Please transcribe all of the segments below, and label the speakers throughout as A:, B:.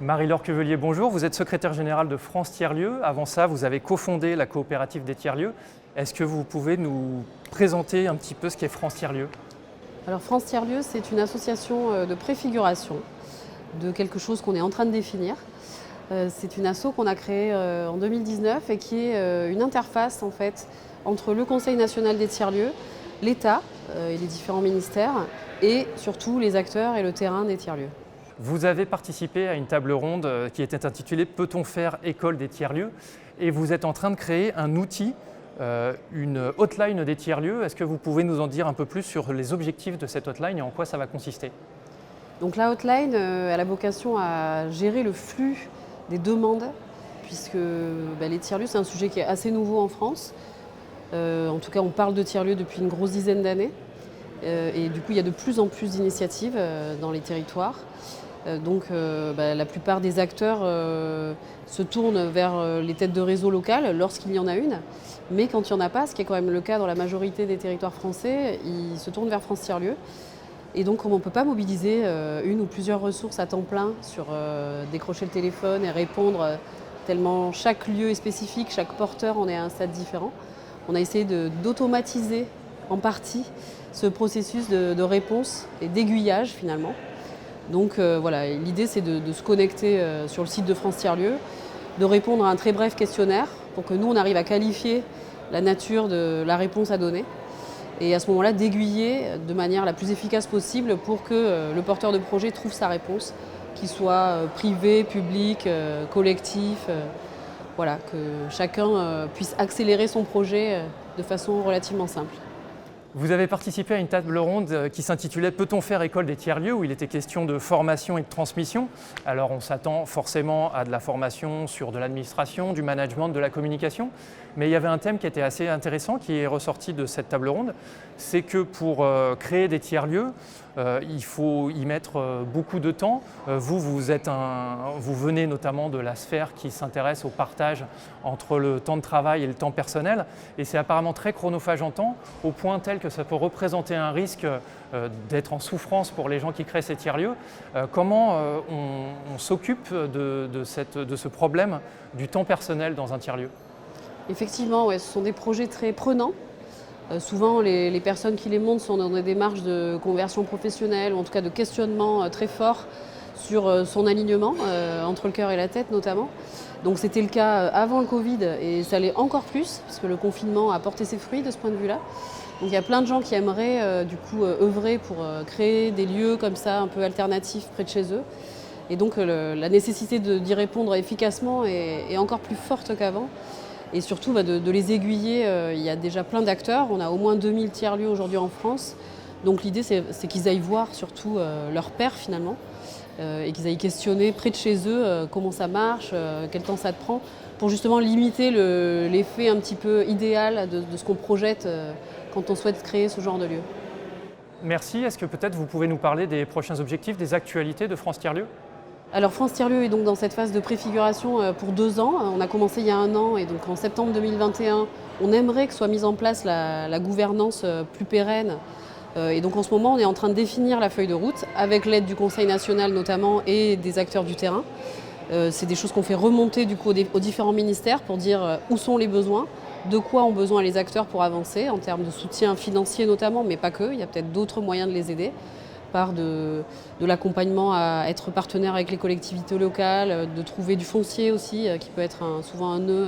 A: Marie-Laure Quevelier, bonjour. Vous êtes secrétaire générale de France Tiers-Lieux. Avant ça, vous avez cofondé la coopérative des Tiers-Lieux. Est-ce que vous pouvez nous présenter un petit peu ce qu'est France Tiers-Lieux ?
B: Alors France Tiers-Lieux, c'est une association de préfiguration de quelque chose qu'on est en train de définir. C'est une asso qu'on a créée en 2019 et qui est une interface en fait entre le Conseil national des tiers-lieux, l'État et les différents ministères et surtout les acteurs et le terrain des tiers-lieux.
A: Vous avez participé à une table ronde qui était intitulée « Peut-on faire école des tiers-lieux ?» et vous êtes en train de créer un outil, une hotline des tiers-lieux. Est-ce que vous pouvez nous en dire un peu plus sur les objectifs de cette hotline et en quoi ça va consister ?
B: Donc la hotline elle a vocation à gérer le flux des demandes puisque les tiers-lieux c'est un sujet qui est assez nouveau en France. En tout cas on parle de tiers-lieux depuis une grosse dizaine d'années et du coup il y a de plus en plus d'initiatives dans les territoires. Donc la plupart des acteurs se tournent vers les têtes de réseau locales lorsqu'il y en a une. Mais quand il n'y en a pas, ce qui est quand même le cas dans la majorité des territoires français, ils se tournent vers France Tiers-Lieux. Et donc comme on ne peut pas mobiliser une ou plusieurs ressources à temps plein sur décrocher le téléphone et répondre tellement chaque lieu est spécifique, chaque porteur en est à un stade différent, on a essayé d'automatiser en partie ce processus de réponse et d'aiguillage finalement. Donc l'idée c'est de se connecter sur le site de France Tiers-Lieux, de répondre à un très bref questionnaire pour que nous on arrive à qualifier la nature de la réponse à donner et à ce moment-là d'aiguiller de manière la plus efficace possible pour que le porteur de projet trouve sa réponse, qu'il soit privé, public, collectif, que chacun puisse accélérer son projet de façon relativement simple.
A: Vous avez participé à une table ronde qui s'intitulait « Peut-on faire école des tiers-lieux » où il était question de formation et de transmission. Alors on s'attend forcément à de la formation sur de l'administration, du management, de la communication. Mais il y avait un thème qui était assez intéressant qui est ressorti de cette table ronde. C'est que pour créer des tiers-lieux, il faut y mettre beaucoup de temps. Vous venez notamment de la sphère qui s'intéresse au partage entre le temps de travail et le temps personnel. Et c'est apparemment très chronophage en temps, au point tel que ça peut représenter un risque d'être en souffrance pour les gens qui créent ces tiers-lieux. Comment on s'occupe de ce problème du temps personnel dans un tiers-lieu ?
B: Effectivement, ce sont des projets très prenants. Souvent, les personnes qui les montent sont dans des démarches de conversion professionnelle ou en tout cas de questionnement très fort sur son alignement, entre le cœur et la tête notamment. Donc c'était le cas avant le Covid et ça l'est encore plus parce que le confinement a porté ses fruits de ce point de vue-là. Donc il y a plein de gens qui aimeraient œuvrer pour créer des lieux comme ça un peu alternatifs près de chez eux. Et donc la nécessité d'y répondre efficacement est encore plus forte qu'avant. Et surtout de les aiguiller, il y a déjà plein d'acteurs, on a au moins 2000 tiers-lieux aujourd'hui en France. Donc l'idée c'est qu'ils aillent voir surtout leurs pairs finalement et qu'ils aillent questionner près de chez eux comment ça marche, quel temps ça te prend, pour justement limiter l'effet un petit peu idéal de ce qu'on projette quand on souhaite créer ce genre de lieu.
A: Merci. Est-ce que peut-être vous pouvez nous parler des prochains objectifs, des actualités de France Tiers-Lieux ?
B: Alors France Tiers-Lieux est donc dans cette phase de préfiguration pour 2 ans. On a commencé il y a 1 an et donc en septembre 2021, on aimerait que soit mise en place la gouvernance plus pérenne. Et donc en ce moment, on est en train de définir la feuille de route avec l'aide du Conseil national notamment et des acteurs du terrain. C'est des choses qu'on fait remonter du coup aux différents ministères pour dire où sont les besoins, de quoi ont besoin les acteurs pour avancer en termes de soutien financier notamment, mais pas que, il y a peut-être d'autres moyens de les aider. Par de l'accompagnement à être partenaire avec les collectivités locales, de trouver du foncier aussi, qui peut être souvent un nœud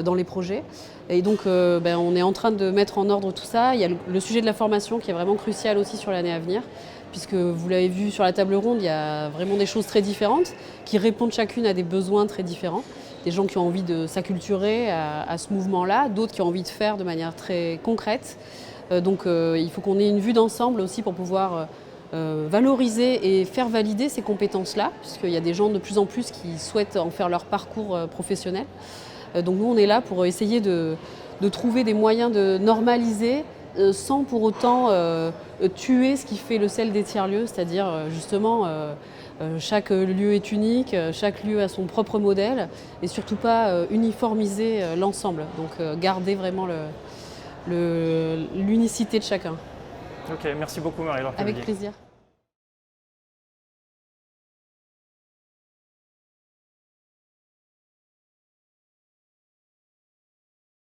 B: dans les projets. Et donc on est en train de mettre en ordre tout ça. Il y a le sujet de la formation qui est vraiment crucial aussi sur l'année à venir, puisque vous l'avez vu sur la table ronde, il y a vraiment des choses très différentes qui répondent chacune à des besoins très différents. Des gens qui ont envie de s'acculturer à ce mouvement-là, d'autres qui ont envie de faire de manière très concrète. Donc il faut qu'on ait une vue d'ensemble aussi pour pouvoir valoriser et faire valider ces compétences-là, puisqu'il y a des gens de plus en plus qui souhaitent en faire leur parcours professionnel. Donc nous, on est là pour essayer de trouver des moyens de normaliser sans pour autant tuer ce qui fait le sel des tiers-lieux, c'est-à-dire justement chaque lieu est unique, chaque lieu a son propre modèle et surtout pas uniformiser l'ensemble, donc garder vraiment l'unicité de chacun.
A: Ok, merci beaucoup Marie-Laure Quevelier.
B: Avec plaisir.